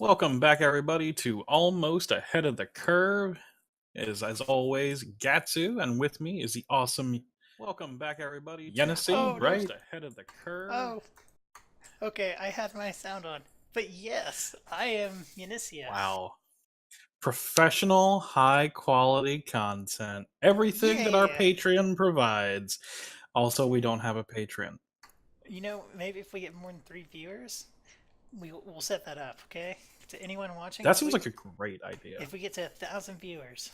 Welcome back, everybody, to Almost Ahead of the Curve. As always, Gatsu, and with me is the awesome Welcome back, everybody, to Oh Yenisei, no! right? Ahead of the curve. Oh, okay, I had my sound on. But yes, I am Unicia. Wow. Professional, high quality content. Everything that our Yeah! Patreon provides. Also, we don't have a Patreon. Maybe if we get more than 3 viewers, we'll set that up, okay? To anyone watching, That seems like a great idea. if we get to 1,000 viewers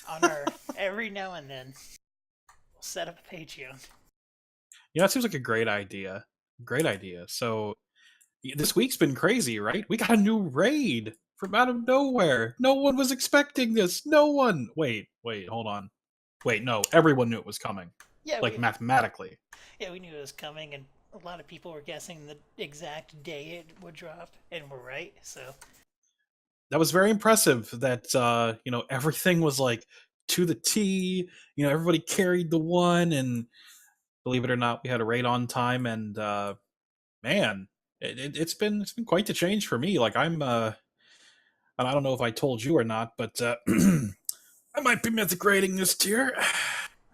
on our every now and then, we'll set up a Patreon. That seems like a great idea. Great idea. So, this week's been crazy, right? We got a new raid from out of nowhere. No one was expecting this. No one. Wait, hold on. Wait, no, everyone knew it was coming. Yeah, Like we mathematically. yeah we knew it was coming, and a lot of people were guessing the exact day it would drop, and we're right. So That was very impressive that everything was like to the T. Everybody carried the one, and believe it or not, we had a raid on time, and man, it's been quite the change for me. Like I'm and I don't know if I told you or not, but I might be mythic rating this tier.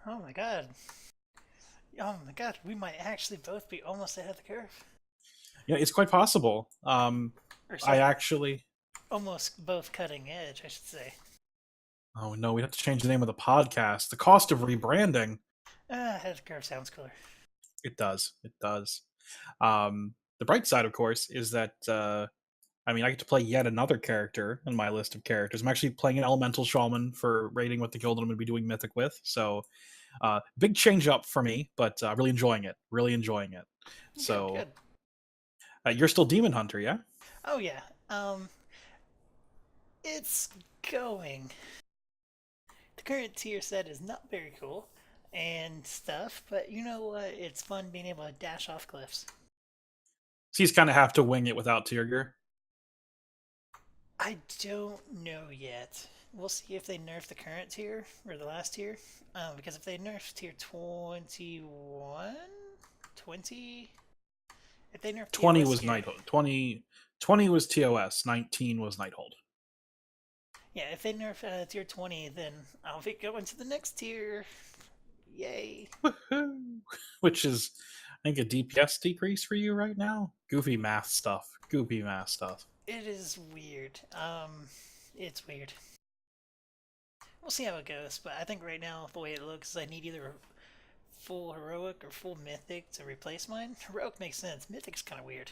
oh my god, we might actually both be almost ahead of the curve. Yeah, it's quite possible. Or I sorry, actually. almost both cutting edge, I should say. Oh no, we have to change the name of the podcast. The cost of rebranding. Head of the curve sounds cooler. It does. It does. The bright side, of course, is that I get to play yet another character in my list of characters. I'm actually playing an elemental shaman for raiding with the guild that I'm going to be doing mythic with. So, big change up for me, but really enjoying it. Really enjoying it. Good, So, good. you're still demon hunter, yeah? Oh yeah. It's going. The current tier set is not very cool and stuff, but you know what? It's fun being able to dash off cliffs. So you just kind of have to wing it without tier gear. I don't know yet. We'll see if they nerf the current tier or the last tier. Because if they nerf tier 21, 20, if they nerf 20 TOS was gear, Nighthold. 20 was TOS. 19 was Nighthold. yeah, if they nerf tier 20, then I'll be going to the next tier. Yay. Woohoo! Which is, I think, a DPS decrease for you right now. Goofy math stuff. Goofy math stuff. It is weird. It's weird. We'll see how it goes, but I think right now, the way it looks, I need either full heroic or full mythic to replace mine. Heroic makes sense. Mythic's kind of weird.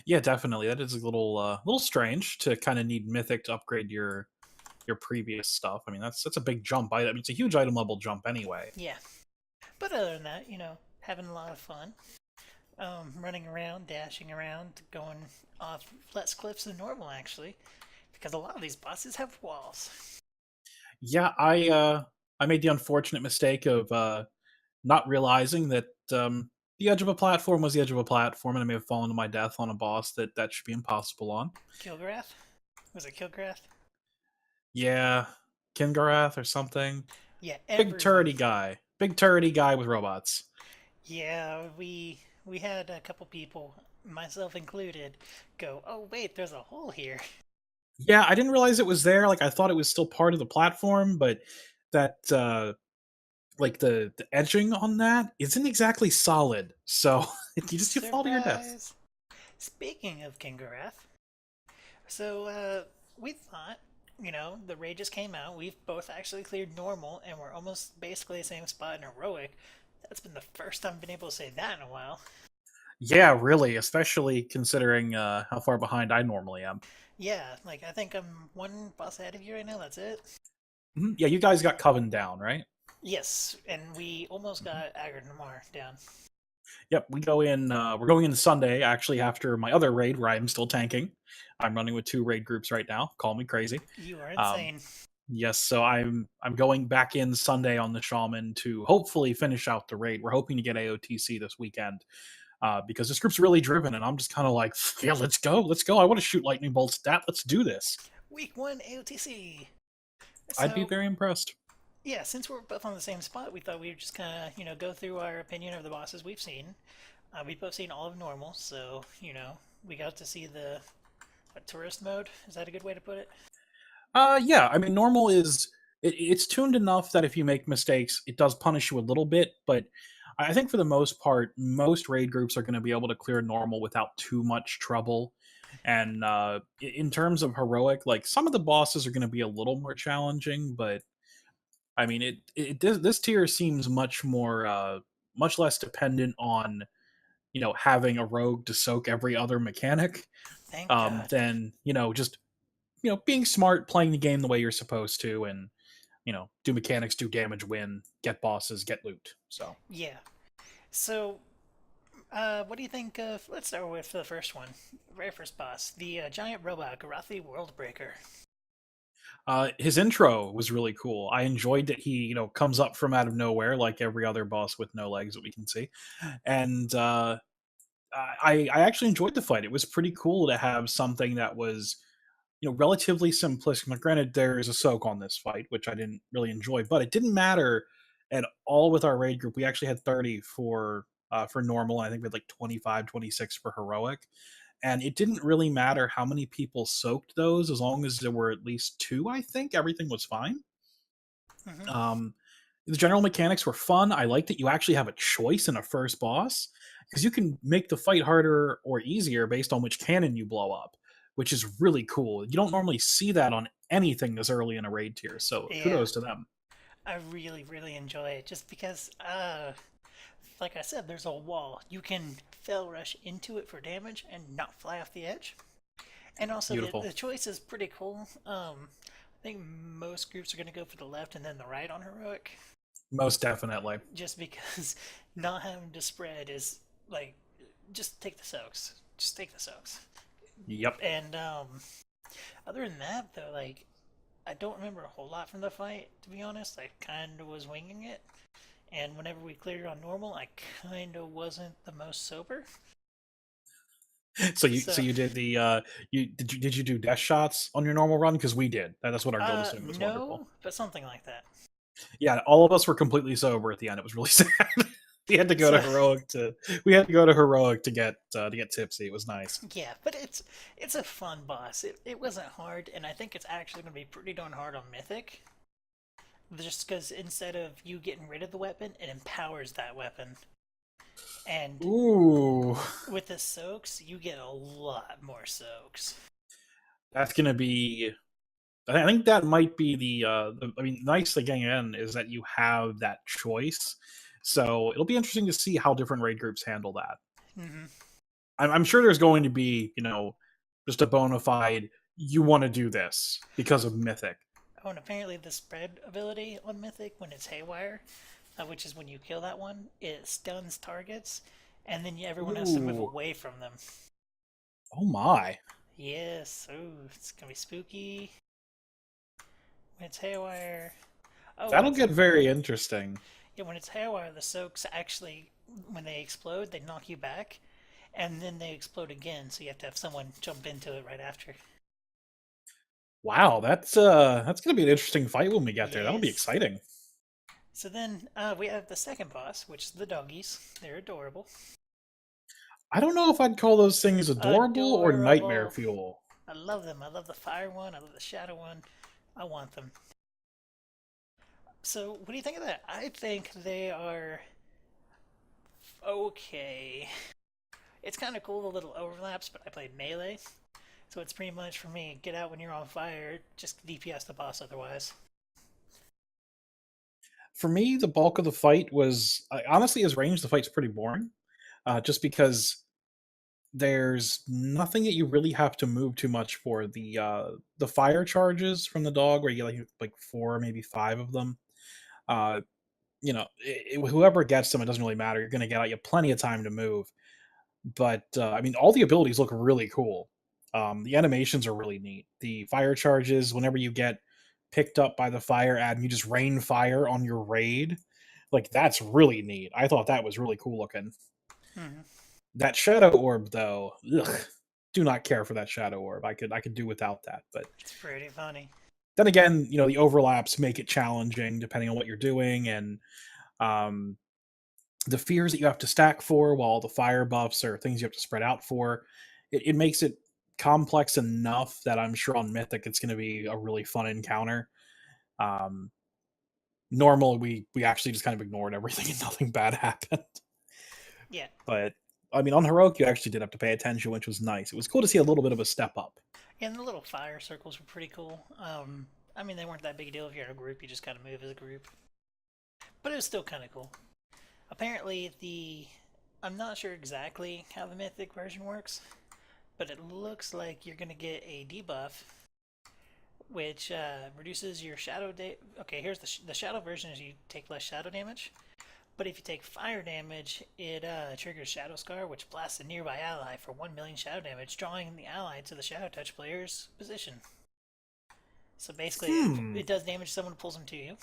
Yeah, definitely. That is a little strange to kind of need mythic to upgrade your previous stuff. I mean, that's a big jump. I mean, it's a huge item level jump anyway. Yeah. But other than that, having a lot of fun. Running around, dashing around, going off less cliffs than normal, actually. Because a lot of these bosses have walls. Yeah, I made the unfortunate mistake of not realizing that the edge of a platform was the edge of a platform, and I may have fallen to my death on a boss that should be impossible on. Kilgrath? Was it Kilgrath? Yeah, Kingarath or something. Yeah, Big everyone. turrety guy. Big turrety guy with robots. Yeah, we had a couple people, myself included, go, "Oh wait, there's a hole here." Yeah, I didn't realize it was there. Like I thought it was still part of the platform, but that like the edging on that isn't exactly solid. So you fall to your death. Surprise! Speaking of Kingarath, so we thought, the raid just came out. We've both actually cleared normal, and we're almost basically the same spot in heroic. That's been the first time I've been able to say that in a while. Yeah, really, especially considering how far behind I normally am. Yeah, like I think I'm one boss ahead of you right now. That's it. Yeah, you guys got Coven down, right? Yes, and we almost Mhm. got Agronamar down. Yep, we go in. We're going in Sunday, actually, after my other raid where I'm still tanking. I'm running with two raid groups right now. Call me crazy. You are Um, insane. yes, so I'm going back in Sunday on the Shaman to hopefully finish out the raid. We're hoping to get AOTC this weekend because this group's really driven, and I'm just kind of like, yeah, let's go, let's go. I want to shoot lightning bolts. That let's do this. Week 1 AOTC. I'd be So very impressed. yeah, since we're both on the same spot, we thought we'd just kind of, go through our opinion of the bosses we've seen. We've both seen all of normal, so, we got to see the tourist mode. Is that a good way to put it? Yeah, I mean, normal is it's tuned enough that if you make mistakes, it does punish you a little bit, but I think for the most part, most raid groups are going to be able to clear normal without too much trouble. And in terms of heroic, like some of the bosses are going to be a little more challenging, but I mean, this tier seems much more, much less dependent on having a rogue to soak every other mechanic Thank God. than just being smart, playing the game the way you're supposed to, and do mechanics, do damage, win, get bosses, get loot. So Yeah. So, what do you think of? Let's start with the first one, very first boss, the giant robot Garathi Worldbreaker. his intro was really cool. I enjoyed that he comes up from out of nowhere like every other boss with no legs that we can see, and I actually enjoyed the fight. It was pretty cool to have something that was relatively simplistic. Now, granted, there is a soak on this fight, which I didn't really enjoy, but it didn't matter at all with our raid group. We actually had 30 for normal. And I think we had like 25, 26 for heroic. And it didn't really matter how many people soaked those, as long as there were at least two, I think everything was fine. Hmm. Um, the general mechanics were fun. I like that you actually have a choice in a first boss because you can make the fight harder or easier based on which cannon you blow up, which is really cool. You don't normally see that on anything this early in a raid tier, so Yeah, kudos to them. I really, really enjoy it just because, like I said, there's a wall. You can fell rush into it for damage and not fly off the edge. And also, the Beautiful. choice is pretty cool. I think most groups are going to go for the left and then the right on heroic, Most definitely. just because not having to spread is like, just take the soaks. Just take the soaks. Yep. And other than that, though, like I don't remember a whole lot from the fight. To be honest, I kind of was winging it. And whenever we cleared it on normal, I kind of wasn't the most sober. So So, you did the did you do death shots on your normal run? Because we did. That's what our guild was doing. It was wonderful. no, but something like that. Yeah, all of us were completely sober at the end. It was really sad. we had to go to So, heroic to we had to go to heroic to get tipsy. It was nice. yeah, but it's a fun boss. It wasn't hard, and I think it's actually going to be pretty darn hard on Mythic. Just because instead of you getting rid of the weapon, it empowers that weapon. And Ooh, with the soaks, you get a lot more soaks. that's gonna be. I think that might be I mean, nice again is that you have that choice. So it'll be interesting to see how different raid groups handle that. Hmm. I'm sure there's going to be, just a bona fide. You want to do this because of Mythic. Oh, and apparently the spread ability on Mythic, when it's Haywire, which is when you kill that one, it stuns targets, and then everyone has to move Ooh, away from them. oh my! Yes, ooh, it's gonna be spooky. When it's Haywire. Oh, That'll get very interesting. yeah, when it's Haywire, the soaks actually, when they explode, they knock you back, and then they explode again, so you have to have someone jump into it right after. Wow, that's gonna be an interesting fight when we get there. That'll be Yes. exciting. So then we have the second boss, which is the doggies. They're adorable. I don't know if I'd call those things adorable or nightmare Adorable. fuel. I love them. I love the fire one. I love the shadow one. I want them. So, what do you think of that? I think they are okay. It's kind of cool the little overlaps, but I played melee, so it's pretty much for me get out when you're on fire, just DPS the boss otherwise. For me, the bulk of the fight was honestly as range. The fight's pretty boring, just because there's nothing that you really have to move too much for. The fire charges from the dog, where you get like four, maybe five of them. Uh, whoever gets them, it doesn't really matter. You're going to get out. You have plenty of time to move. But I mean, all the abilities look really cool. The animations are really neat. The fire charges, whenever you get picked up by the fire ad and you just rain fire on your raid, like that's really neat. I thought that was really cool looking. Hmm. That shadow orb, though, ugh, do not care for that shadow orb. I could do without that. But It's pretty funny. then again, the overlaps make it challenging depending on what you're doing, and um, the fears that you have to stack for, while the fire buffs are things you have to spread out for. It makes it complex enough that I'm sure on Mythic it's going to be a really fun encounter. Um, Normal, we actually just kind of ignored everything and nothing bad happened. Yeah, But I mean, on Heroic, you actually did have to pay attention, which was nice. It was cool to see a little bit of a step up. and the little fire circles were pretty cool. I mean, they weren't that big a deal if you're in a group; you just kind of move as a group. But it was still kind of cool. Apparently, I'm not sure exactly how the Mythic version works, but it looks like you're gonna get a debuff, which reduces your shadow. Okay, here's the shadow version: is you take less shadow damage. But if you take fire damage, it triggers Shadow Scar, which blasts a nearby ally for 1 million shadow damage, drawing the ally to the Shadow Touch player's position. So basically, Hmm. it does damage to someone who pulls them to you.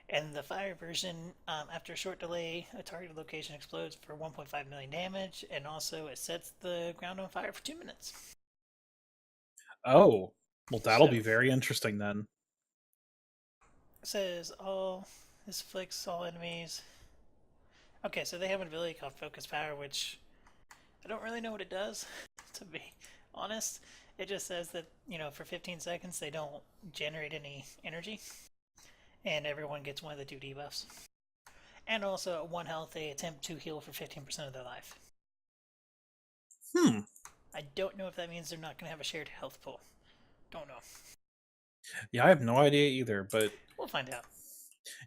And the fire version, after a short delay, a targeted location explodes for 1.5 million damage, and also it sets the ground on fire for 2 minutes. Oh, well, that'll So be very interesting then. it says all this afflicts all enemies. Okay, so they have an ability called Focus Power, which I don't really know what it does, to be honest. It just says that, for 15 seconds they don't generate any energy, and everyone gets one of the two debuffs. And also, at 1 health, they attempt to heal for 15% of their life. Hmm. I don't know if that means they're not going to have a shared health pool. Don't know. Yeah, I have no idea either, but We'll find out.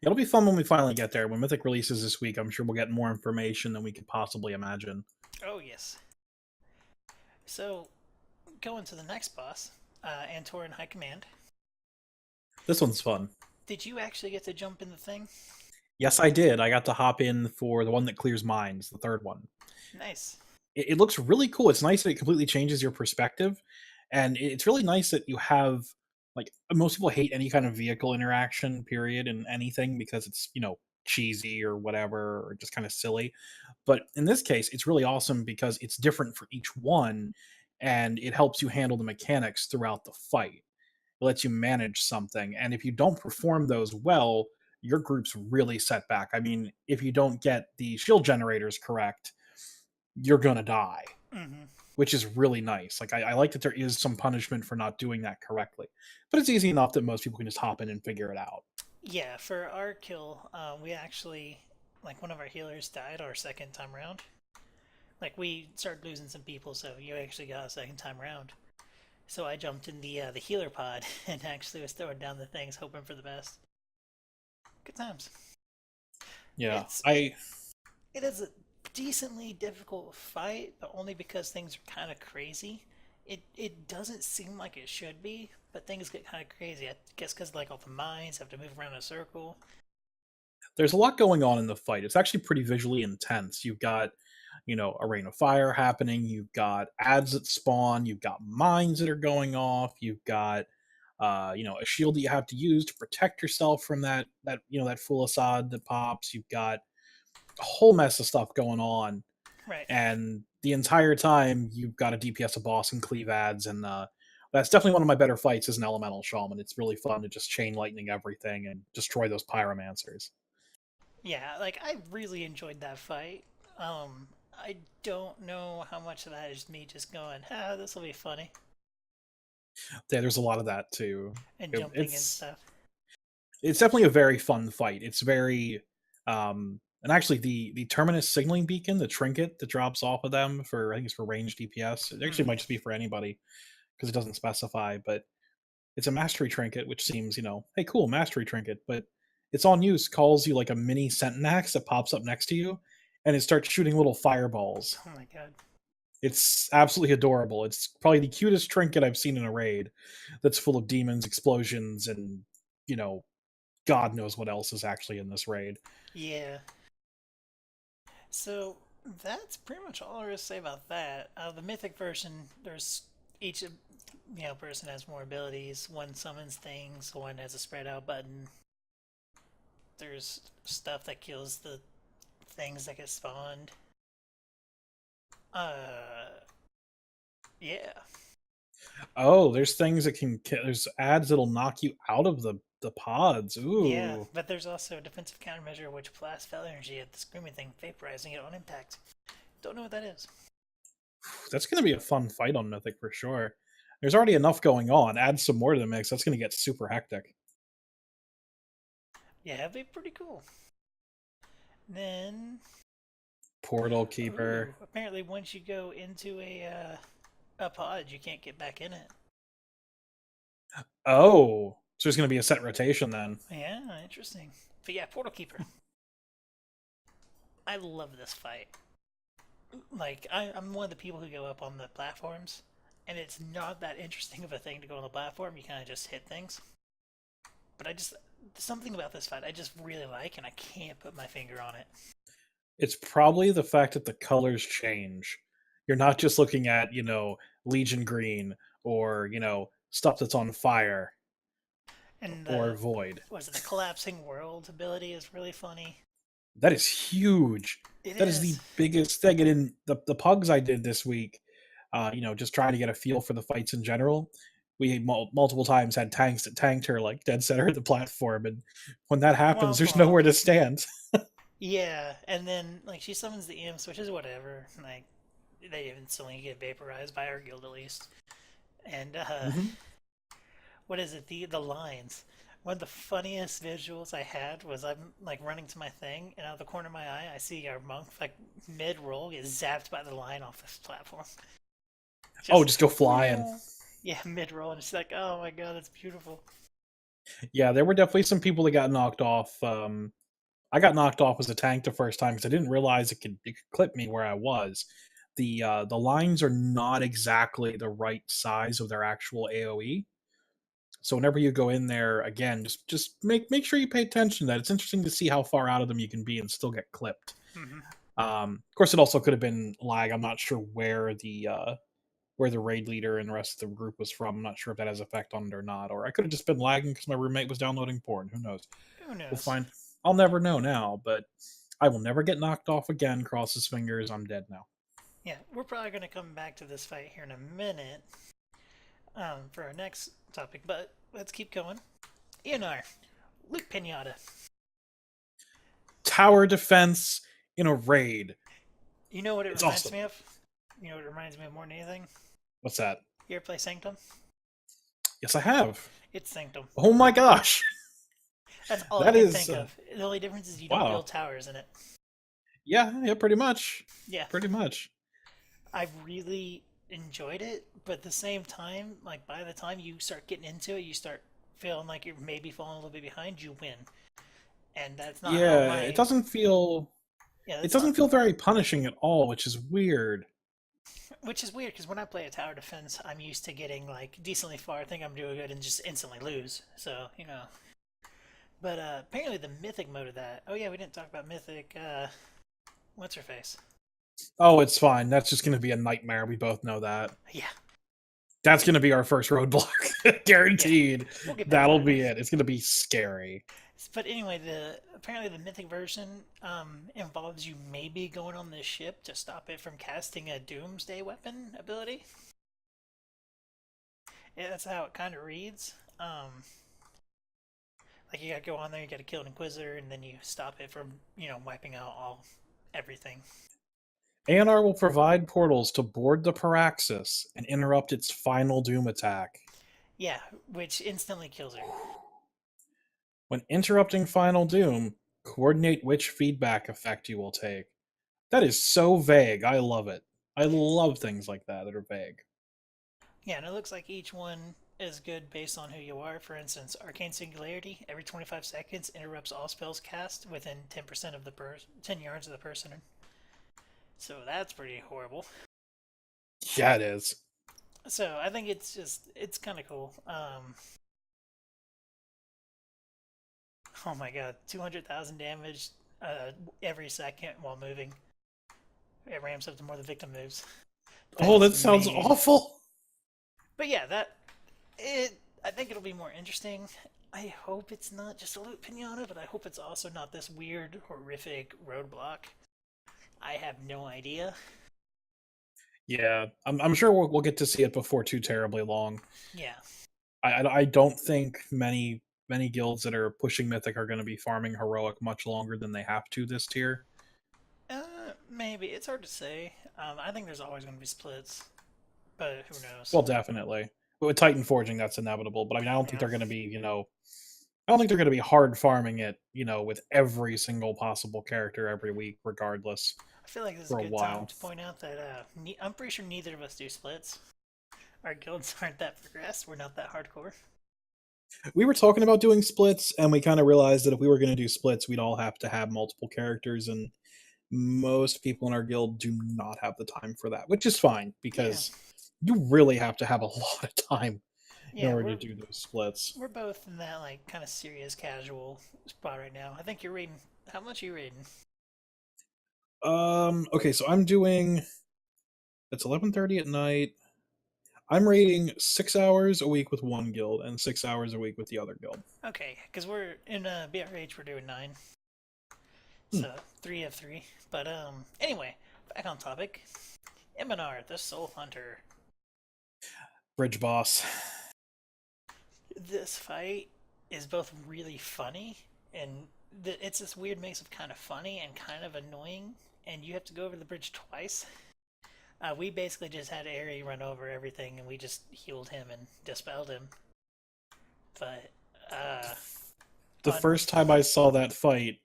it'll be fun when we finally get there. When Mythic releases this week, I'm sure we'll get more information than we could possibly imagine. Oh, yes. So, going to the next boss, Antor in High Command. This one's fun. Did you actually get to jump in the thing? Yes, I did. I got to hop in for the one that clears minds, the third one. Nice. It looks really cool. It's nice that it completely changes your perspective, and it's really nice that you have like most people hate any kind of vehicle interaction period in anything because it's cheesy or whatever or just kind of silly. But in this case, it's really awesome because it's different for each one, and it helps you handle the mechanics throughout the fight. It lets you manage something, and if you don't perform those well, your group's really set back. I mean, if you don't get the shield generators correct, you're gonna die, Mm-hmm. which is really nice. Like I like that there is some punishment for not doing that correctly, but it's easy enough that most people can just hop in and figure it out. Yeah, for our kill, we actually, like, one of our healers died our second time round. Like, we started losing some people, so you actually got a second time round. So I jumped in the healer pod and actually was throwing down the things, hoping for the best. Good times. Yeah, It's I it is a decently difficult fight, but only because things are kind of crazy. It doesn't seem like it should be, but things get kind of crazy. I guess because like all the mines have to move around in a circle. there's a lot going on in the fight. It's actually pretty visually intense. You've got a rain of fire happening. You've got ads that spawn. You've got mines that are going off. You've got a shield that you have to use to protect yourself from that full Assad that pops. You've got a whole mess of stuff going on, Right. and the entire time you've got to DPS a boss and cleave ads, and that's definitely one of my better fights as an elemental shaman. It's really fun to just chain lightning everything and destroy those pyromancers. Yeah, like I really enjoyed that fight. I don't know how much of that is me just going, ah, this will be funny, Yeah, there's a lot of that too. and It- jumping and it's stuff. it's definitely a very fun fight. It's very and actually the terminus signaling beacon, the trinket that drops off of them for I think it's for ranged DPS. It actually might Mm-hmm. just be for anybody because it doesn't specify, but it's a mastery trinket, which seems, hey, cool, mastery trinket, but its on use calls you like a mini Sentinax that pops up next to you, and it starts shooting little fireballs. Oh my god. It's absolutely adorable. It's probably the cutest trinket I've seen in a raid that's full of demons, explosions, and, you know, God knows what else is actually in this raid. Yeah. So that's pretty much all there is to say about that. The mythic version, there's each person has more abilities. One summons things. One has a spread out button. There's stuff that kills the things that get spawned. Uh, yeah, Oh, there's things that there's ads that'll knock you out of the pods. yeah. Ooh. But there's also a defensive countermeasure which blasts fell energy at the screaming thing, vaporizing it on impact. Don't know what that is. That's going to be a fun fight on Mythic for sure. There's already enough going on. Add some more to the mix. That's going to get super hectic. Yeah, that'd be pretty cool. Then, Portal Keeper. ooh, apparently once you go into a pod, you can't get back in it. Oh, so there's going to be a set rotation then. Yeah, interesting. But yeah, Portal Keeper. I love this fight. Like, I'm one of the people who go up on the platforms, and it's not that interesting of a thing to go on the platform. You kind of just hit things. But I just, something about this fight I just really like, and I can't put my finger on it. It's probably the fact that the colors change. You're not just looking at, Legion Green or, stuff that's on fire And or Void. was it the collapsing world ability is really funny. That is huge. It That is is. the biggest thing. And in the pugs I did this week, just trying to get a feel for the fights in general, we multiple times had tanks that tanked her like dead center of the platform. And when that happens, Womp there's womp. nowhere to stand. Yeah, and then like she summons the imps, which is whatever. Like they instantly get vaporized by our guild at least. And Hmm. what is it? The lines. One of the funniest visuals I had was I'm like running to my thing, and out of the corner of my eye, I see our monk like mid roll get zapped by the line off this platform. Oh, Just just go flying. yeah, mid roll, and it's like, oh my god, that's beautiful. Yeah, there were definitely some people that got knocked off. I got knocked off as a tank the first time because I didn't realize it could clip me where I was. The lines are not exactly the right size of their actual AOE. So whenever you go in there again, just make sure you pay attention to that. It's interesting to see how far out of them you can be and still get clipped. Hmm. Of course, it also could have been lag. I'm not sure where the raid leader and the rest of the group was from. I'm not sure if that has effect on it or not. Or I could have just been lagging because my roommate was downloading porn. Who knows? Who We'll knows? find. I'll never know now, but I will never get knocked off again. Cross his fingers. I'm dead now. Yeah, we're probably gonna come back to this fight here in a minute for our next topic, but let's keep going. Ionar, Luke Pinata. Tower defense in a raid. You know what it It's reminds awesome. me of? You know what it reminds me of more than anything? What's that? You ever play Sanctum? Yes, I have. It's Sanctum. Oh my gosh. That's all I That can is think of. The only difference is you don't wow. build towers in it. Yeah, pretty much. Yeah, Pretty much. I really enjoyed it, but at the same time, like by the time you start getting into it, you start feeling like you're maybe falling a little bit behind. You win, and that's not how Yeah, my yeah, it that's not doesn't feel very punishing at all, which is weird. which is weird because when I play a tower defense, I'm used to getting like decently far. I think I'm doing good and just instantly lose. So you know, but apparently the mythic mode of that. Oh yeah, we didn't talk about mythic. What's her face? Oh, it's fine. That's just going to be a nightmare. We both know that. Yeah, That's going to be our first roadblock. yeah. Guaranteed. We'll get back to That'll that. be it. It's going to be scary. But anyway, the apparently the mythic version involves you maybe going on this ship to stop it from casting a doomsday weapon ability. Yeah, that's how it kind of reads. Like you gotta go on there, you gotta kill an inquisitor, and then you stop it from wiping out all everything. ANR will provide portals to board the Paraxis and interrupt its final Doom attack. Yeah, which instantly kills her. When interrupting Final Doom, coordinate which feedback effect you will take. That is so vague. I love it. I love things like that are vague. Yeah, and it looks like each one is good based on who you are. For instance, Arcane Singularity every 25 seconds interrupts all spells cast within 10% of the 10 yards of the person. So that's pretty horrible. Yeah, it is. So I think it's kind of cool. Oh my god, 200,000 damage every second while moving. It ramps up the more the victim moves. That Oh, is that sounds mean. awful. But yeah, that it. I think it'll be more interesting. I hope it's not just a loot pinata, but I hope it's also not this weird, horrific roadblock. I have no idea. Yeah, I'm sure we'll get to see it before too terribly long. Yeah. I don't think many guilds that are pushing Mythic are going to be farming Heroic much longer than they have to this tier. Uh, Maybe it's hard to say. I think there's always going to be splits, but who knows? Well, definitely. But with Titan forging, that's inevitable. But I mean, I don't think Yeah, they're going to be, I don't think they're going to be hard farming it, with every single possible character every week, regardless, I feel like this is a for a good time while. to point out that I'm pretty sure neither of us do splits. Our guilds aren't that progressed. We're not that hardcore. We were talking about doing splits, and we kind of realized that if we were going to do splits, we'd all have to have multiple characters, and most people in our guild do not have the time for that, which is fine Yeah, because you really have to have a lot of time in yeah, order to do those splits. we're both in that like kind of serious casual spot right now. I think you're reading. How much are you reading? Okay, so I'm doing it's 11:30 at night. I'm raiding 6 hours a week with one guild and 6 hours a week with the other guild. Okay, because we're in BRH. We're doing 9, Hmm. so 3 of 3. But anyway, back on topic. Eminar, the Soul Hunter. Bridge boss. This fight is both really funny and it's this weird mix of kind of funny and kind of annoying. And you have to go over the bridge twice. We basically just had Airy run over everything, and we just healed him and dispelled him. But The on first time I saw that fight,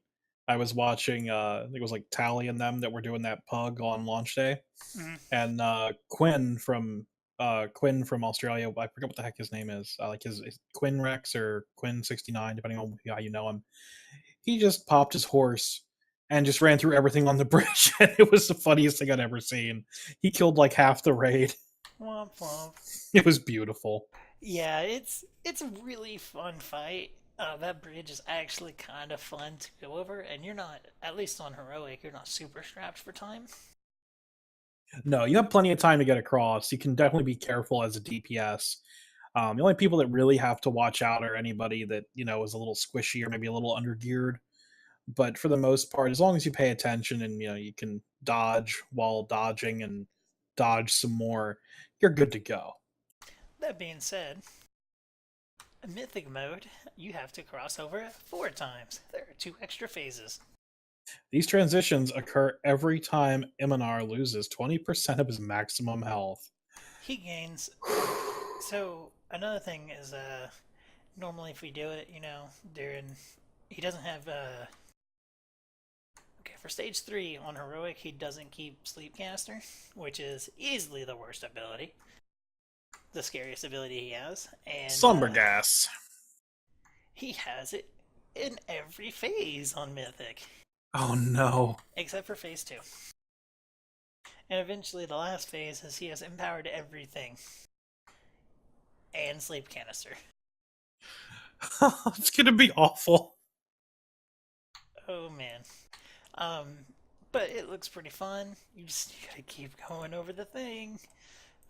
I was watching I think it was like Tally and them that were doing that pug on launch day. mm, And Quinn from Australia, I forget what the heck his name is. Like his Quinn Rex or Quinn 69, depending on how you know him. He just popped his horse and just ran through everything on the bridge, and it was the funniest thing I'd ever seen. He killed like half the raid. womp womp. It was beautiful. Yeah, it's a really fun fight. That bridge is actually kind of fun to go over, and you're not, at least on heroic, you're not super strapped for time. No, you have plenty of time to get across. You can definitely be careful as a DPS. The only people that really have to watch out are anybody that is a little squishy or maybe a little undergeared. But for the most part, as long as you pay attention and you can dodge while dodging and dodge some more, you're good to go. That being said, Mythic mode, you have to cross over 4 times. There are 2 extra phases. These transitions occur every time Iminar loses 20% of his maximum health. He gains. So another thing is, normally if we do it, during, he doesn't have. Okay, for stage 3 on heroic, he doesn't keep Sleepcaster, which is easily the worst ability, the scariest ability he has, and Slumbergas. he has it in every phase on Mythic, Oh no. except for phase 2. And eventually, the last phase is he has empowered everything and sleep canister. It's gonna be awful. Oh man. Um, but it looks pretty fun. You gotta keep going over the thing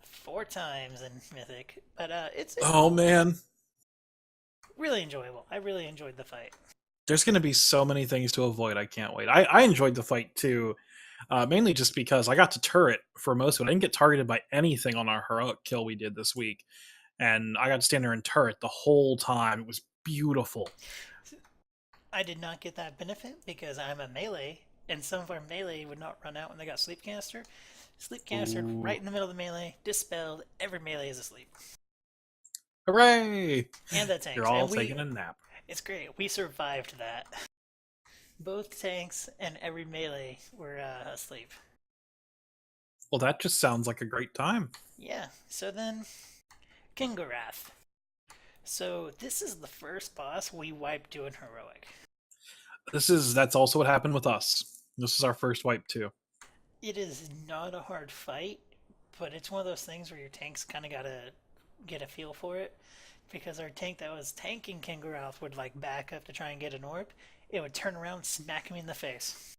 4 times in Mythic. But it's Oh man. really enjoyable. I really enjoyed the fight. There's gonna be so many things to avoid. I can't wait. I enjoyed the fight too. Mainly just because I got to turret for most of it. I didn't get targeted by anything on our heroic kill we did this week. And I got to stand there and turret the whole time. It was beautiful. I did not get that benefit because I'm a melee, and some of our melee would not run out when they got Sleepcaster. Sleepcaster right Ooh. in the middle of the melee, dispelled. Every melee is asleep, Hooray! and the You're tanks. all And taking a nap. it's great. We survived that. Both tanks and every melee were asleep. Well, that just sounds like a great time. Yeah. So then, Kingorath. So this is the first boss we wiped doing heroic. That's also what happened with us. This is our first wipe too. It is not a hard fight, but it's one of those things where your tanks kind of gotta get a feel for it. Because our tank that was tanking Kingorath would like back up to try and get an orb. It would turn around, smack me in the face.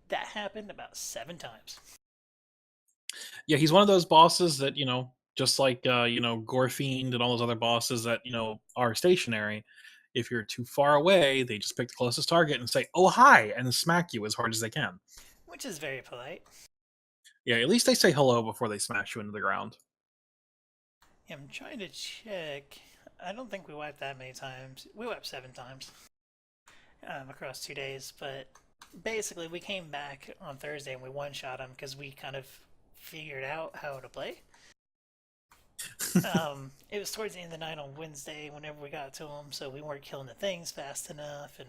That happened about 7 times. Yeah, he's one of those bosses that just like Gorfiend and all those other bosses that are stationary. If you're too far away, they just pick the closest target and say, "Oh hi," and smack you as hard as they can. Which is very polite. Yeah, at least they say hello before they smash you into the ground. Yeah, I'm trying to check. I don't think we wiped that many times. We wiped 7 times across 2 days, but basically, we came back on Thursday and we one shot them because we kind of figured out how to play. It was towards the end of the night on Wednesday whenever we got to them, so we weren't killing the things fast enough. And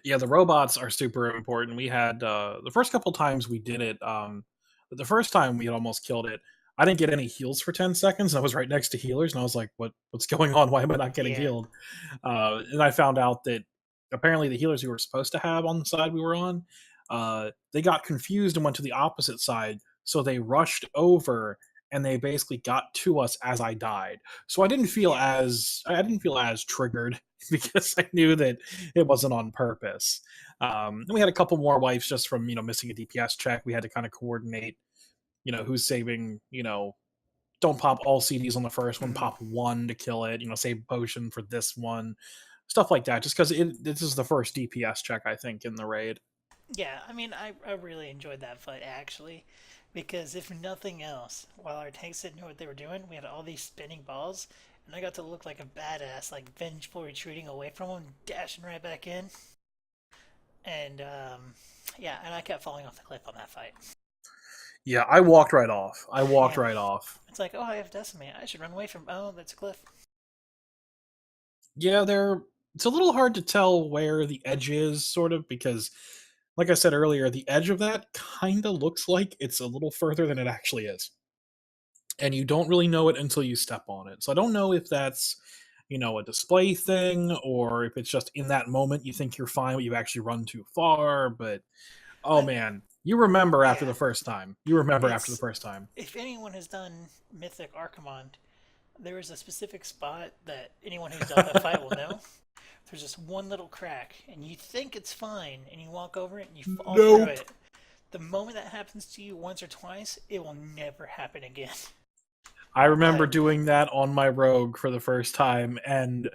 Yeah, the robots are super important. We had the first couple times we did it. The first time we had almost killed it. I didn't get any heals for 10 seconds. And I was right next to healers, and I was like, What's going on? Why am I not getting yeah, healed?" And I found out that apparently the healers we were supposed to have on the side we were on, they got confused and went to the opposite side. So they rushed over and they basically got to us as I died. So yeah, I didn't feel as triggered because I knew that it wasn't on purpose. And we had a couple more wipes just from missing a DPS check. We had to kind of coordinate who's saving. Don't pop all CDs on the first one, mhm. pop one to kill it. Save potion for this one, stuff like that. Just because this is the first DPS check I think in the raid. Yeah. I mean, I really enjoyed that fight actually, because if nothing else, while our tanks didn't know what they were doing, we had all these spinning balls, and I got to look like a badass, like vengeful retreating away from them, dashing right back in, and yeah, and I kept falling off the cliff on that fight. Yeah, I walked right off. I walked Yeah, right off. it's like, oh, I have decimate. I should run away from. Oh, that's a cliff. Yeah, it's a little hard to tell where the edge is, sort of, because, like I said earlier, the edge of that kind of looks like it's a little further than it actually is. And you don't really know it until you step on it. So I don't know if that's, a display thing or if it's just in that moment you think you're fine, but you actually run too far. But oh I man, you remember after yeah, the first time. You remember after the it's first time. if anyone has done Mythic Archimond, there is a specific spot that anyone who's done the fight will know. There's just one little crack, and you think it's fine, and you walk over it and you fall through Nope. it. The moment that happens to you once or twice, it will never happen again. I remember But doing that on my rogue for the first time, and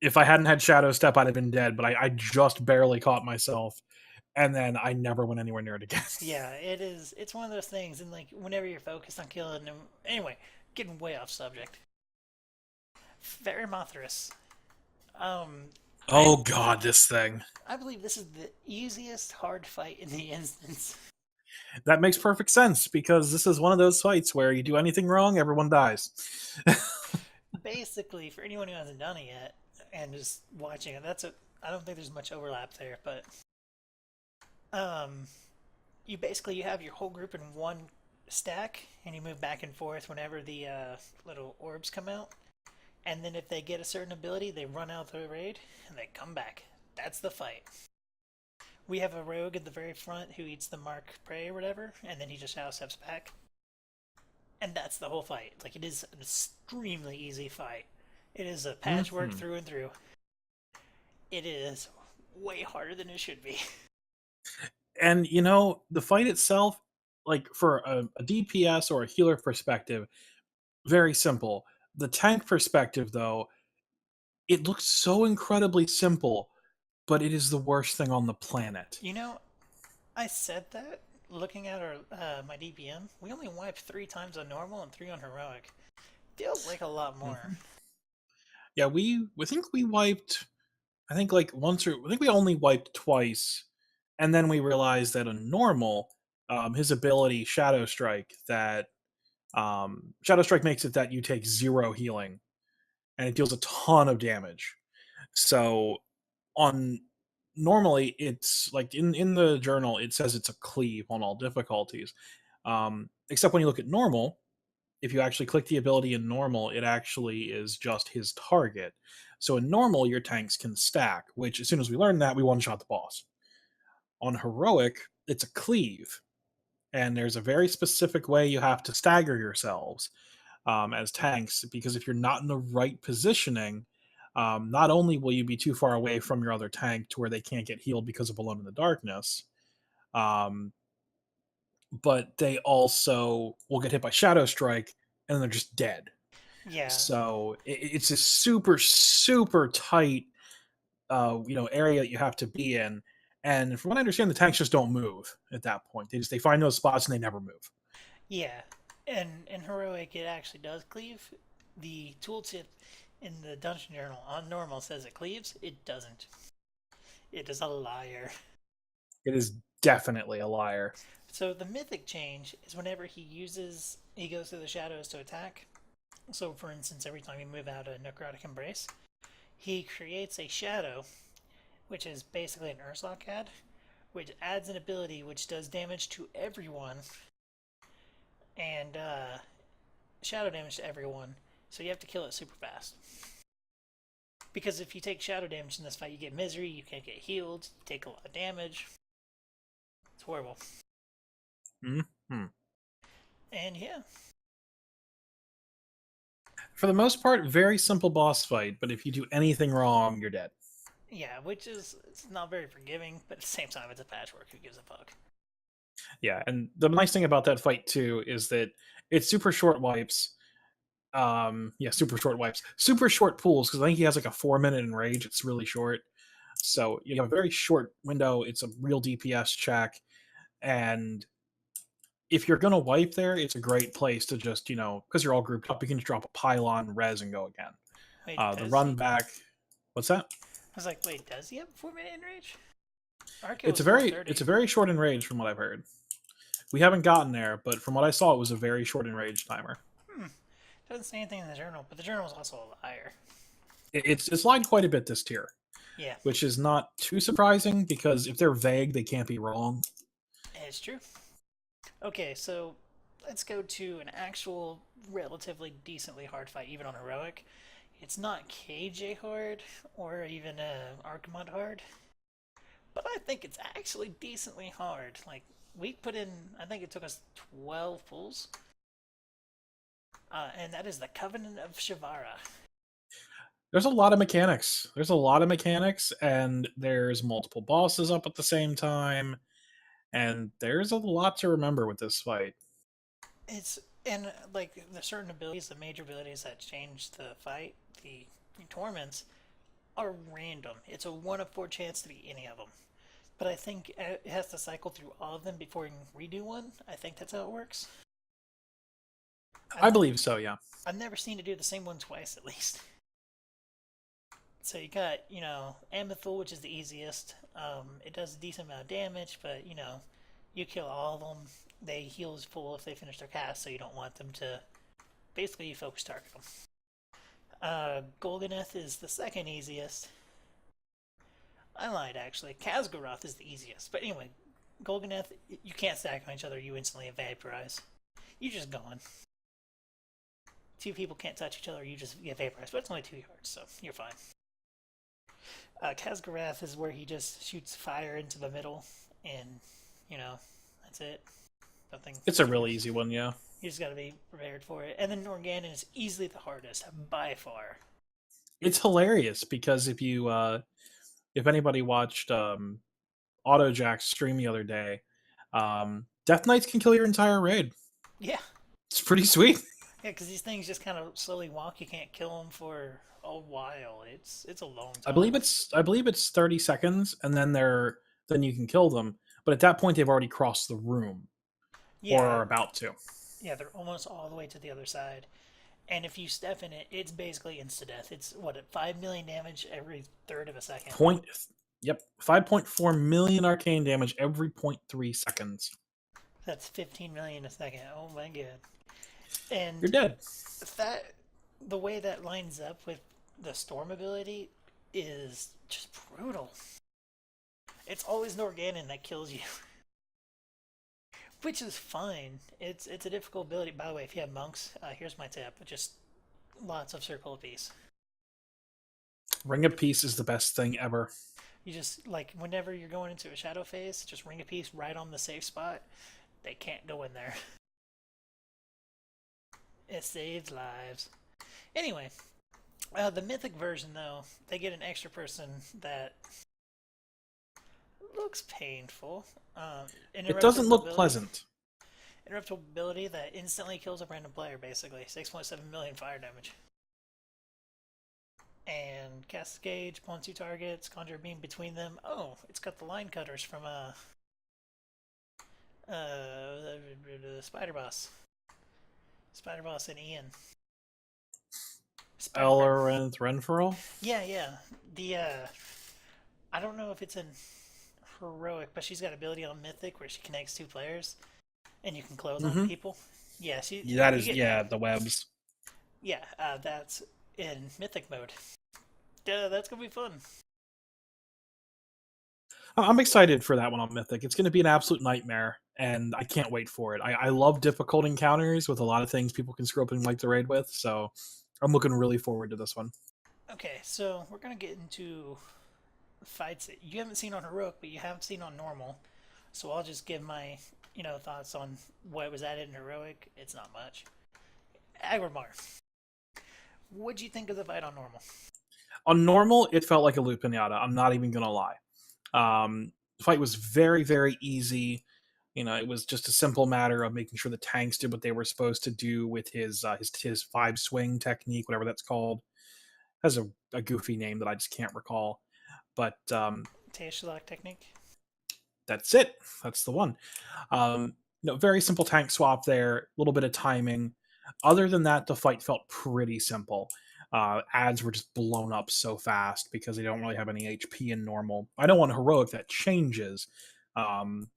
if I hadn't had Shadow Step, I'd have been dead. But I just barely caught myself, and then I never went anywhere near it again. yeah, it is. It's one of those things, and like whenever you're focused on killing them. Anyway, getting way off subject. Antorus. Um, I Oh god, this thing. I believe this is the easiest hard fight in the instance. That makes perfect sense because this is one of those fights where you do anything wrong, everyone dies. Basically, for anyone who hasn't done it yet and just watching it, I don't think there's much overlap there, but um, you have your whole group in one stack, and you move back and forth whenever the little orbs come out. And then if they get a certain ability, they run out the raid and they come back. That's the fight. We have a rogue at the very front who eats the mark prey or whatever, and then he just shadow steps back. And that's the whole fight. Like, it is an extremely easy fight. It is a patchwork Hmm. through and through. It is way harder than it should be. And the fight itself, like for a DPS or a healer perspective, very simple. The tank perspective, though, it looks so incredibly simple, but it is the worst thing on the planet. You know, I said that looking at our my DPM. We only wiped 3 times on normal and 3 on heroic. Feels like a lot more. Mhm. Yeah, we think we wiped. I think like once or I think we only wiped twice, and then we realized that a normal, his ability Shadow Strike, that Shadow Strike makes it that you take zero healing, and it deals a ton of damage. So on normally it's like in the journal it says it's a cleave on all difficulties, except when you look at normal. If you actually click the ability in normal, it actually is just his target. So in normal, your tanks can stack, which as soon as we learned that, we one shot the boss. On heroic, it's a cleave, and there's a very specific way you have to stagger yourselves as tanks, because if you're not in the right positioning, not only will you be too far away from your other tank to where they can't get healed because of Alone in the Darkness, um, but they also will get hit by Shadow Strike and they're just dead. Yeah, So it's a super super tight area that you have to be in. And from what I understand, the tanks just don't move at that point. They find those spots and they never move. yeah. And in heroic, it actually does cleave. The tooltip in the dungeon journal on normal says it cleaves. It doesn't. It is a liar. It is definitely a liar. So the mythic change is whenever he goes through the shadows to attack. So for instance, every time you move out a necrotic embrace, he creates a shadow, which is basically an Urslok ad, which adds an ability which does damage to everyone and shadow damage to everyone. So you have to kill it super fast. Because if you take shadow damage in this fight, you get misery, you can't get healed, you take a lot of damage. It's horrible. Mm-hmm. And yeah, For the most part, very simple boss fight, but if you do anything wrong, you're dead. yeah, which is it's not very forgiving, but at the same time, it's a patchwork. Who gives a fuck? Yeah, and the nice thing about that fight too is that it's super short wipes. Yeah, super short wipes, super short pools because I think he has like a 4 minute enrage. It's really short, so you have a very short window. It's a real DPS check, and if you're gonna wipe there, it's a great place to just because you're all grouped up, you can just drop a pylon, res, and go again. Wait, The does run he? back, what's that? I was like, wait, does he have a 4 minute enrage? Arco It's was a very 430. it's a very short enrage from what I've heard. We haven't gotten there, but from what I saw, it was a very short enrage timer. Hmm. Doesn't say anything in the journal, but the journal is also a liar. It's lied quite a bit this tier, Yeah, which is not too surprising because if they're vague, they can't be wrong. it's true. Okay, so let's go to an actual relatively decently hard fight, even on heroic. It's not KJ hard or even Archimod hard, but I think it's actually decently hard. Like we put in, I think it took us 12 pulls, and that is the Covenant of Shivara. There's a lot of mechanics. There's a lot of mechanics, and there's multiple bosses up at the same time, and there's a lot to remember with this fight. It's and like the certain abilities, the major abilities that change the fight, the torments are random. It's a 1 of 4 chance to be any of them. But I think it has to cycle through all of them before you can redo one. I think that's how it works. I've I never believe so, yeah. I've never seen it do the same one twice at least. So you got Amethul, which is the easiest. It does a decent amount of damage, but you kill all of them. They heal as full if they finish their cast, so you don't want them to. Basically, you focus target them. Golganeth is the second easiest. I lied actually. Khazgoroth is the easiest. But anyway, Golganeth, you can't stack on each other. You instantly vaporize. You're just gone. Two people can't touch each other. You just get vaporized. But it's only 2 yards, so you're fine. Khazgoroth is where he just shoots fire into the middle, and that's it. Nothing It's a real serious. easy one, yeah. You just gotta be prepared for it. And then Norganon is easily the hardest by far. It's hilarious because if anybody watched AutoJack's stream the other day, Death Knights can kill your entire raid. Yeah, It's pretty sweet. yeah, because these things just kind of slowly walk. You can't kill them for a while. It's a long I time. believe it's 30 seconds, and then you can kill them. But at that point, they've already crossed the room or Yeah, are about to. yeah, they're almost all the way to the other side. And if you step in it, it's basically insta death. It's what 5 million damage every third of a second. Point. Yep, 5.4 million arcane damage every 0.3 seconds. That's 15 million a second. Oh my god! You're And dead. that the way that lines up with the storm ability is just brutal. It's always Norganon that kills you, which is fine. It's a difficult ability. By the way, if you have monks, here's my tip: just lots of circle of peace. Ring of Peace is the best thing ever. You just like whenever you're going into a shadow phase, just ring a piece right on the safe spot. They can't go in there. It saves lives. Anyway, the mythic version though, they get an extra person that looks painful. It doesn't Interruptible look ability. pleasant. Interruptible ability that instantly kills a random player, basically. 6.7 million fire damage. And cast gauge upon 2 targets, conjure a beam between them. Oh, it's got the line cutters from the Spider Boss. Spider Boss and Ian. Spider. Elrenth Renferal? Yeah, yeah. The I don't know if it's in heroic, but she's got ability on mythic where she connects two players and you can close on Mm-hmm. people. Yeah, she That you is, get yeah, the webs. yeah. That's in mythic mode. That's gonna be fun. I'm excited for that one on Mythic. It's going to be an absolute nightmare, and I can't wait for it. I love difficult encounters with a lot of things people can screw up and like the raid with, so I'm looking really forward to this one. Okay, so we're gonna get into fights that you haven't seen on heroic, but you have seen on normal. So I'll just give my thoughts on what was added in heroic. It's not much. Agrimar, what'd you think of the fight on normal? On normal, it felt like a loot pinata. I'm not even going to lie. The fight was very, very easy. It was just a simple matter of making sure the tanks did what they were supposed to do with his five swing technique, whatever that's called. It has a goofy name that I just can't recall, but Taishlock technique. that's it. That's the one. Very simple tank swap there, a little bit of timing. Other than that, the fight felt pretty simple. Ads were just blown up so fast because they don't really have any HP in normal. I know on heroic that changes, um,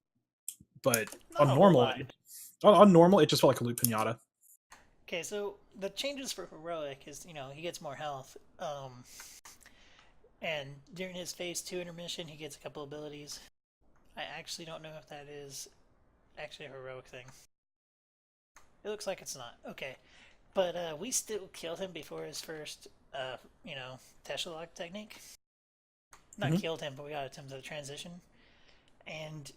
but Not on a whole normal, lot. on normal, it just felt like a loot pinata. Okay, so the changes for heroic is he gets more health. And during his phase two intermission, he gets a couple abilities. I actually don't know if that is actually a heroic thing. It looks like it's not. Okay, but we still killed him before his first, Teshalok technique. Not Hmm. killed him, but we got him to the transition. And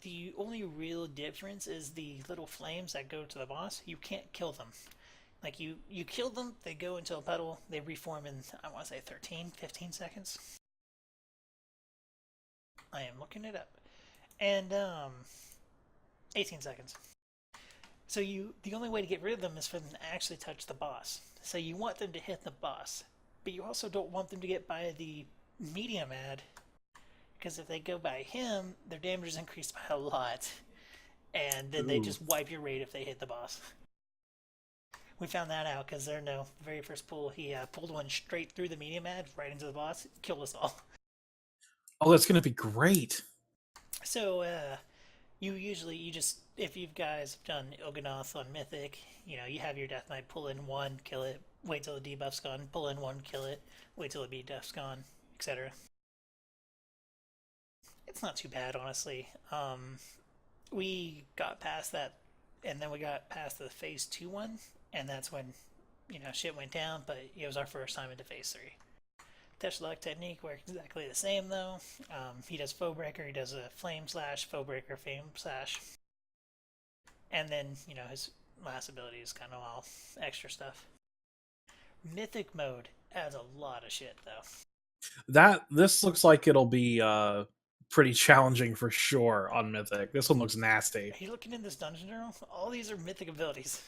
the only real difference is the little flames that go to the boss. You can't kill them. Like you kill them, they go into a puddle, they reform in I want to say 13, 15 seconds. I am looking it up. And 18 seconds. So the only way to get rid of them is for them to actually touch the boss. So you want them to hit the boss, but you also don't want them to get by the medium ad because if they go by him, their damage is increased by a lot, and then they Ooh. just wipe your raid if they hit the boss. We found that out because there no the very first pull he pulled one straight through the medium ad right into the boss, killed us all. Oh, that's going to be great. So you just if you guys have done Il'gynoth on Mythic, you have your Death Knight pull in one, kill it, wait till the debuff's gone, pull in one, kill it, wait till the debuff's gone, etc. It's not too bad, honestly. We got past that, and then we got past the phase two one, and that's when shit went down. But it was our first time into phase three. Teshalok technique works exactly the same though. He does foe breaker, he does a flame slash, foe breaker, flame slash, and then his last ability is kind of all extra stuff. Mythic mode adds a lot of shit though. This looks like it'll be pretty challenging for sure on Mythic. This one looks nasty. Are you looking in this dungeon journal? All these are mythic abilities.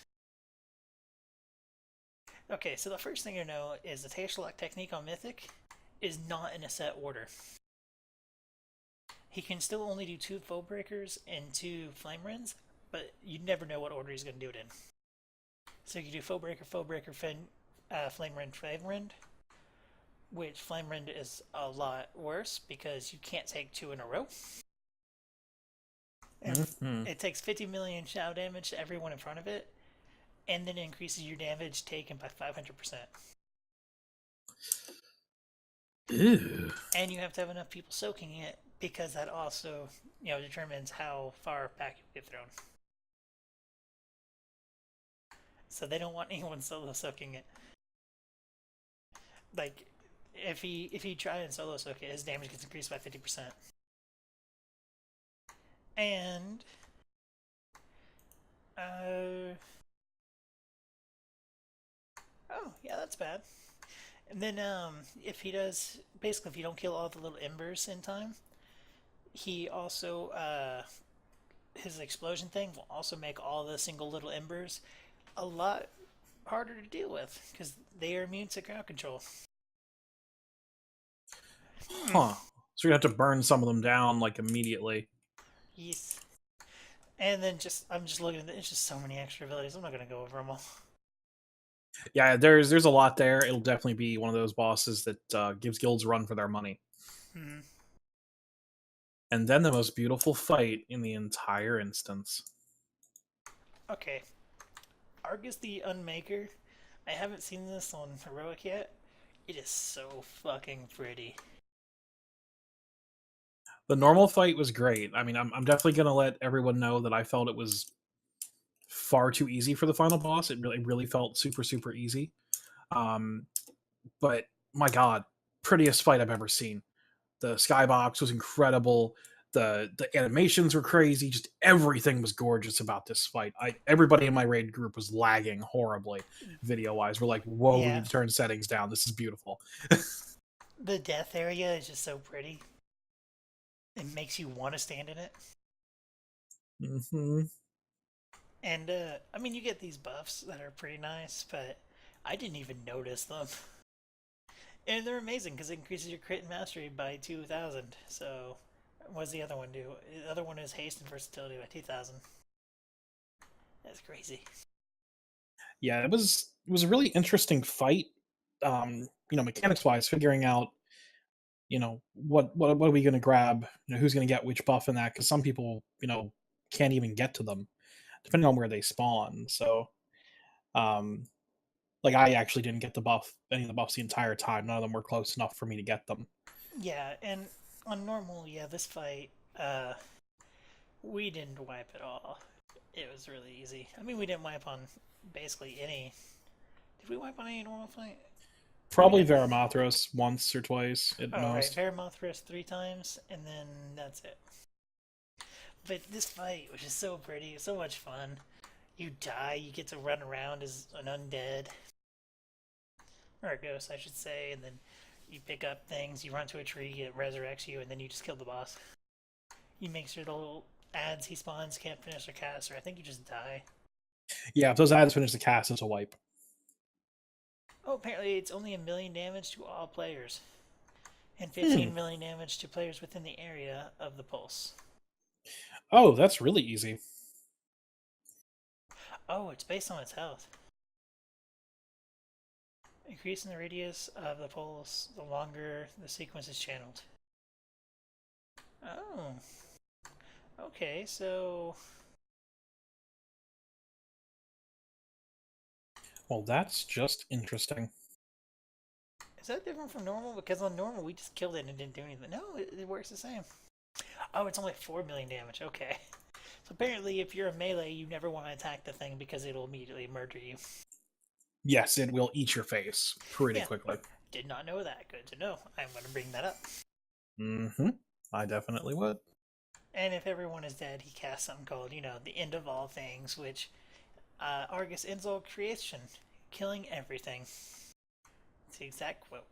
Okay, so the first thing you know is the Taishlock technique on Mythic is not in a set order. He can still only do two foe breakers and two flame rends, but you never know what order he's going to do it in. So you can do foe breaker, flame rend, which flame rend is a lot worse because you can't take two in a row. And Mm-hmm. it takes 50 million shadow damage to everyone in front of it, and then it increases your damage taken by 500%. Ew. And you have to have enough people soaking it because that also, determines how far back you get thrown. So they don't want anyone solo soaking it. Like, if he try and solo soak it, his damage gets increased by 50%. And oh yeah, that's bad. And then if he does basically if you don't kill all the little embers in time, he also his explosion thing will also make all the single little embers a lot harder to deal with because they are immune to ground control. Hmm. Huh. So you have to burn some of them down like immediately. Yes. And then I'm just looking at it. It's just so many extra abilities. I'm not gonna go over them all. Yeah, there's a lot there. It'll definitely be one of those bosses that gives guilds a run for their money. Hmm. And then the most beautiful fight in the entire instance. Okay, Argus the Unmaker. I haven't seen this on Heroic yet. It is so fucking pretty. The normal fight was great. I mean, I'm definitely going to let everyone know that I felt it was far too easy for the final boss. It really felt super, super easy. Um, but my God, prettiest fight I've ever seen. The skybox was incredible. The animations were crazy. Just everything was gorgeous about this fight. Everybody in my raid group was lagging horribly, video wise. We're like, whoa, we Yeah, need to turn settings down. This is beautiful. the death area is just so pretty. It makes you want to stand in it. Hmm. And I mean, you get these buffs that are pretty nice, but I didn't even notice them. And they're amazing because it increases your crit and mastery by 2,000. So, what does the other one do? The other one is haste and versatility by 2,000. That's crazy. Yeah, it was a really interesting fight. Mechanics wise, figuring out what are we going to grab, who's going to get which buff in that, because some people can't even get to them depending on where they spawn. So um like I actually didn't get any of the buffs the entire time. None of them were close enough for me to get them. Yeah, and on normal, yeah, this fight, uh, we didn't wipe at all. It was really easy. I mean, we didn't wipe on basically any. Did we wipe on any normal fight? We Probably didn't. Varamathros once or twice at Oh, right. most. Veramothras 3 times, and then that's it. But this fight was just so pretty, so much fun. You die, you get to run around as an undead, or a ghost, I should say, and then you pick up things, you run to a tree, it resurrects you, and then you just kill the boss. You make sure the little ads he spawns can't finish their cast, or I think you just die. Yeah, if those ads finish the cast, it's a wipe. Oh, apparently it's only 1 million damage to all players, and Hmm. 15 million damage to players within the area of the pulse. Oh, that's really easy. Oh, it's based on its health. Increasing the radius of the pulse the longer the sequence is channeled. Oh, okay, so Well, that's just interesting. is that different from normal? Because on normal we just killed it and it didn't do anything. No, it works the same. Oh, it's only 4 million damage. Okay. So apparently, if you're a melee, you never want to attack the thing because it'll immediately murder you. Yes, it will eat your face pretty Yeah, quickly. did not know that. Good to know. I'm going to bring that up. Hmm. I definitely would. And if everyone is dead, he casts something called, the end of all things, which Argus ends all creation, killing everything. It's the exact quote.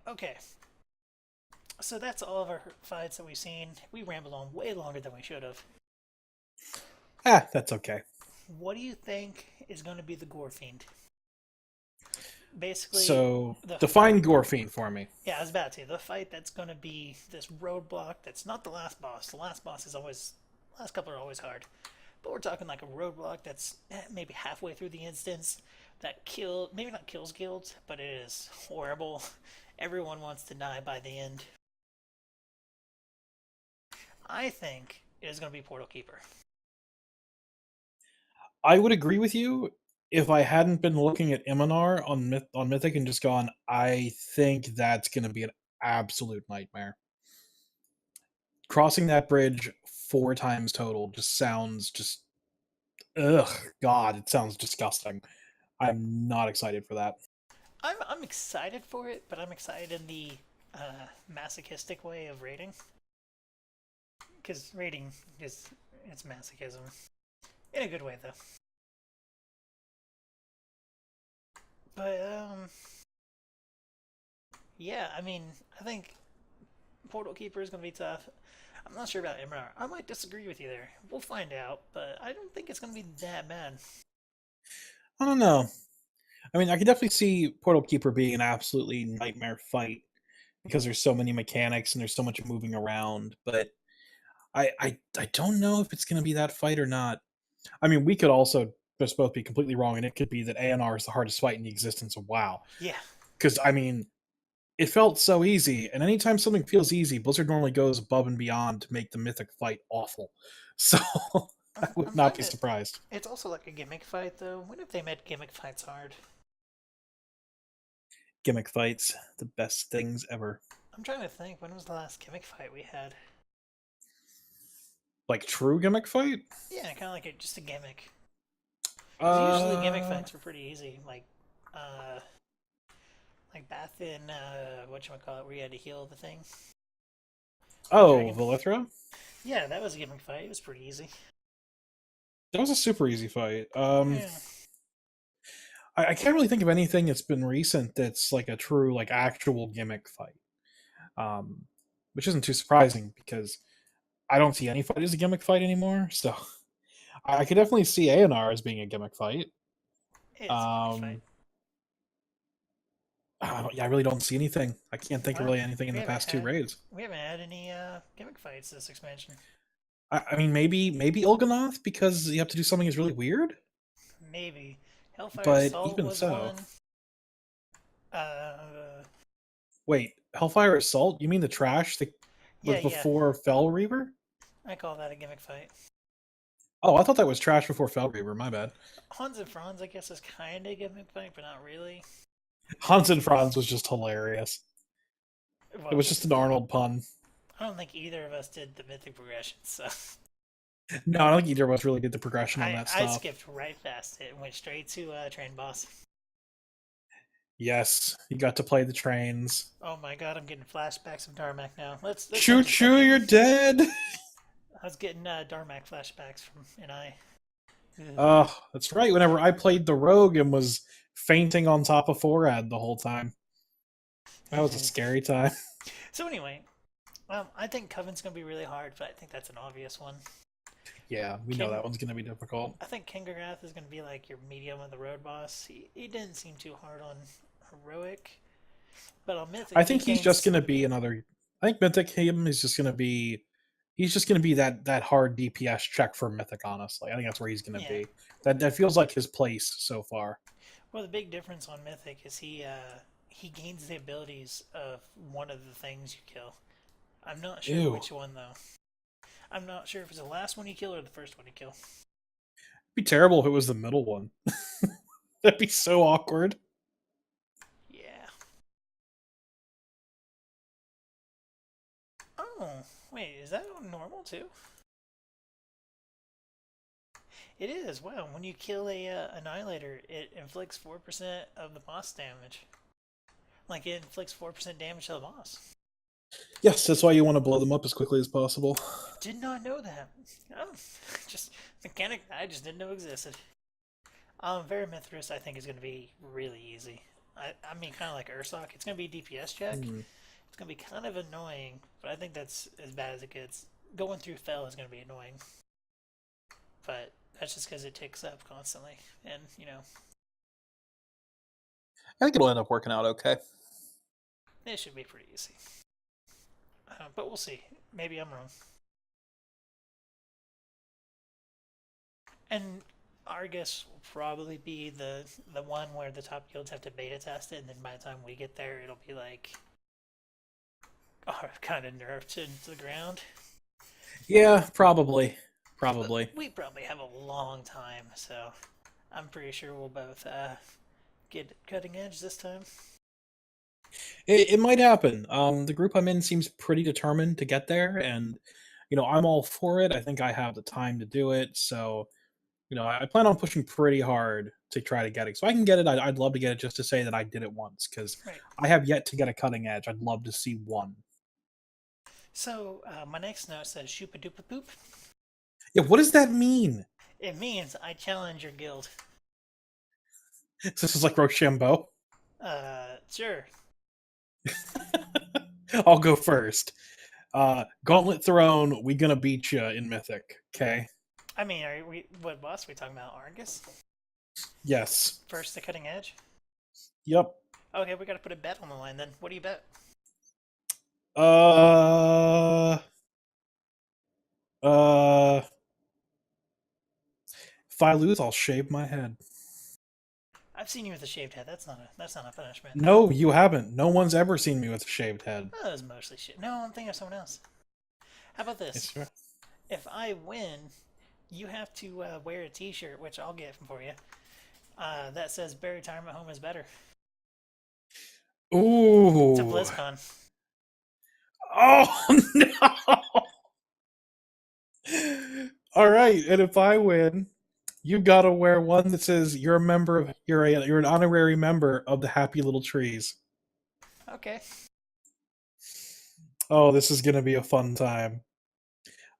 Okay, so that's all of our fights that we've seen. We rambled on way longer than we should have. That's okay. What do you think is going to be the Gore Fiend? Basically, So the define Gorfine for me. yeah, I was about to say the fight that's going to be this roadblock. That's not the last boss. The last boss is always, last couple are always hard. But we're talking like a roadblock that's maybe halfway through the instance that maybe not kills guilds, but it is horrible. Everyone wants to die by the end. I think it is going to be Portal Keeper. I would agree with you if I hadn't been looking at Iminar on Mythic and just gone, I think that's going to be an absolute nightmare. Crossing that bridge 4 times total just sounds just ugh, God, it sounds disgusting. I'm not excited for that. I'm excited for it, but I'm excited in the masochistic way of raiding. Because raiding is it's masochism in a good way though. But yeah, I mean, I think Portal Keeper is going to be tough. I'm not sure about MR. I might disagree with you there. We'll find out, but I don't think it's going to be that bad. I don't know. I mean, I could definitely see Portal Keeper being an absolutely nightmare fight because there's so many mechanics and there's so much moving around, but I don't know if it's going to be that fight or not. I mean, we could also just both be completely wrong, and it could be that ANR is the hardest fight in the existence of WoW. Yeah, Because I mean, it felt so easy. And anytime something feels easy, Blizzard normally goes above and beyond to make the mythic fight awful. So I would I'm not trying be to. surprised. It's also like a gimmick fight, though. When have they made gimmick fights hard? Gimmick fights, the best things ever. I'm trying to think. When was the last gimmick fight we had? Like true gimmick fight? Yeah, kind of like just a gimmick. Because usually gimmick Uh fights are pretty easy. Uh, like back in whatchamacallit, where you had to heal the thing, the oh, dragon. Valithra? Yeah, that was a gimmick fight. It was pretty easy. That was a super easy fight. Yeah, I can't really think of anything that's been recent that's like a true, like actual gimmick fight. Um, which isn't too surprising because I don't see any fight as a gimmick fight anymore. So I could definitely see ANR as being a gimmick fight. it's a gimmick fight. Um, yeah, I really don't see anything. I can't think of Well, really anything in we the haven't past two had raids. we haven't had any gimmick fights this expansion. I mean, maybe Il'gynoth because you have to do something that's really weird. Maybe Hellfire But Assault even was so, one. Uh, wait, Hellfire Assault? You mean the trash that was yeah, yeah. before Fell Reaver? I call that a gimmick fight. Oh, I thought that was trash before Fell Reaver. My bad. Hans and Franz, I guess, is kind of a gimmick fight, but not really. Hans and Franz was just hilarious. It Well, was just an Arnold pun. I don't think either of us did the mythic progression, so No, I don't think either of us really did the progression on that I stuff. skipped right past it and went straight to Train Boss. Yes, you got to play the trains. Oh my god, I'm getting flashbacks of Darmak now. Let's Choo change the choo, subject. you're dead. I was getting Darmak flashbacks from NI. Oh, that's right. Whenever I played the rogue and was fainting on top of Forad the whole time, that was a scary time. So anyway, I think Coven's gonna be really hard, but I think that's an obvious one. Yeah, we know King, that one's gonna be difficult. I think Kingerrath is gonna be like your medium of the road boss. He didn't seem too hard on heroic, but on mythic I he think he's just gains. gonna be another. I think Mythic him is just gonna be. He's just gonna be that hard DPS check for Mythic. Honestly, I think that's where he's gonna Yeah. be. That feels like his place so far. Well, the big difference on mythic is he gains the abilities of one of the things you kill. I'm not sure Ew, which one though. I'm not sure if it's the last one you kill or the first one you kill. it'd be terrible if it was the middle one. That'd be so awkward. Yeah. Oh, wait, is that on normal too? It is. Wow, when you kill a annihilator, it inflicts 4% of the boss damage. Like it inflicts 4% damage to the boss. Yes, that's why you want to blow them up as quickly as possible. Did not know that. Oh, just mechanic I just didn't know existed. Verimithras I think is going to be really easy. I mean, kind of like Ursoc. It's going to be a DPS check. Hmm. It's going to be kind of annoying, but I think that's as bad as it gets. Going through Fell is going to be annoying, but that's just because it ticks up constantly, and I think it'll end up working out okay. it should be pretty easy. But we'll see. Maybe I'm wrong. And Argus will probably be the one where the top guilds have to beta test it, and then by the time we get there, it'll be like kind of nerfed into the ground. Yeah, probably, But probably. we probably have a long time, so I'm pretty sure we'll both get cutting edge this time. It might happen. The group I'm in seems pretty determined to get there, and I'm all for it. I think I have the time to do it, so I plan on pushing pretty hard to try to get it. So I can get it. I'd love to get it just to say that I did it once because Right. I have yet to get a cutting edge. I'd love to see one. So my next note says "shoopa doopa poop." Yeah, what does that mean? It means I challenge your guild. This is like Rochambeau. Sure. I'll go first. Gauntlet Throne, we gonna beat you in Mythic. Okay. I mean, are we? What boss are we talking about? Argus? Yes. First the cutting edge? Yep. Okay, we gotta put a bet on the line then. What do you bet? Uh. Uh. If I lose, I'll shave my head. I've seen you with a shaved head. That's not a punishment. No, you haven't. No one's ever seen me with a shaved head. Oh, that was mostly shit. No, I'm thinking of someone else. How about this? It's If I win, you have to wear a T-shirt, which I'll get for you. That says "Better Time at Home is Better." To ooh. BlizzCon. Oh no. All right, and if I win, you gotta wear one that says you're a member of you're an honorary member of the Happy Little Trees. Okay. Oh, this is gonna be a fun time.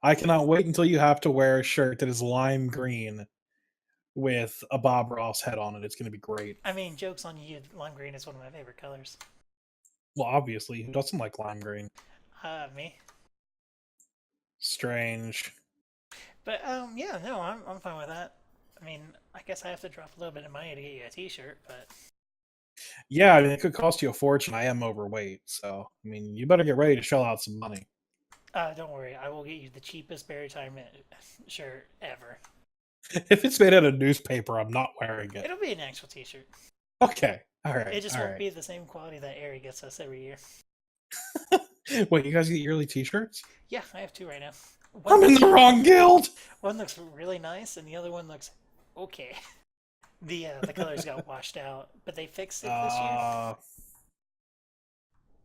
I cannot wait until you have to wear a shirt that is lime green with a Bob Ross head on it. It's gonna be great. I mean, jokes on you. Lime green is one of my favorite colors. Well, obviously, who doesn't like lime green? Me. Strange. But yeah, no, I'm fine with that. I mean, I guess I have to drop a little bit of money to get you a T-shirt, but Yeah, I mean, it could cost you a fortune. I am overweight, so I mean, you better get ready to shell out some money. don't worry, I will get you the cheapest Berry Time shirt ever. If it's made out of newspaper, I'm not wearing it. It'll be an actual T-shirt. Okay, It just all won't right. be the same quality that Aerie gets us every year. Wait, you guys get yearly T-shirts? Yeah, I have two right now. I'm in the wrong guild. One looks really nice, and the other one looks okay. The colors got washed out, but they fixed it this year. Uh,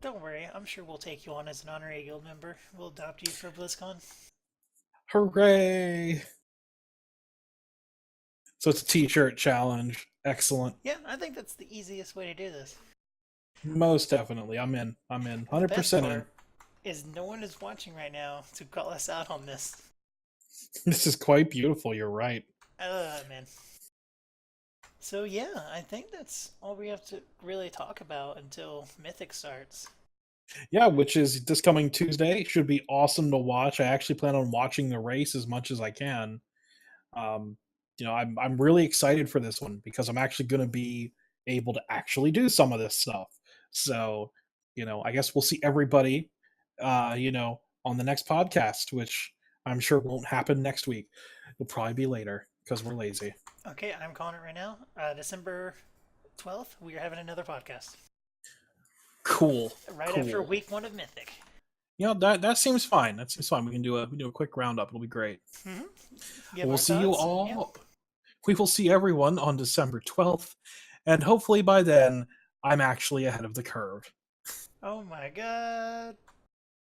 Don't worry, I'm sure we'll take you on as an honorary guild member. We'll adopt you for BlizzCon. hooray! So it's a T-shirt challenge. Excellent. Yeah, I think that's the easiest way to do this. Most definitely, I'm in. I'm in. The best 100% in. part is no one is watching right now to call us out on this. This is quite beautiful. You're right. Man. So yeah, I think that's all we have to really talk about until Mythic starts. Yeah, which is this coming Tuesday. Should be awesome to watch. I actually plan on watching the race as much as I can. Um, I'm really excited for this one because I'm actually going to be able to actually do some of this stuff. So, I guess we'll see everybody, on the next podcast, which I'm sure won't happen next week. It'll probably be later because we're lazy. Okay, I'm calling it right now. December 12th, we are having another podcast. Cool, Right after cool. week one of Mythic. That seems fine. That seems fine. We do a quick roundup. It'll be great. Mm-hmm. Give We'll our see you thoughts. Yeah. all. We will see everyone on December 12th, and hopefully by then I'm actually ahead of the curve. Oh my god.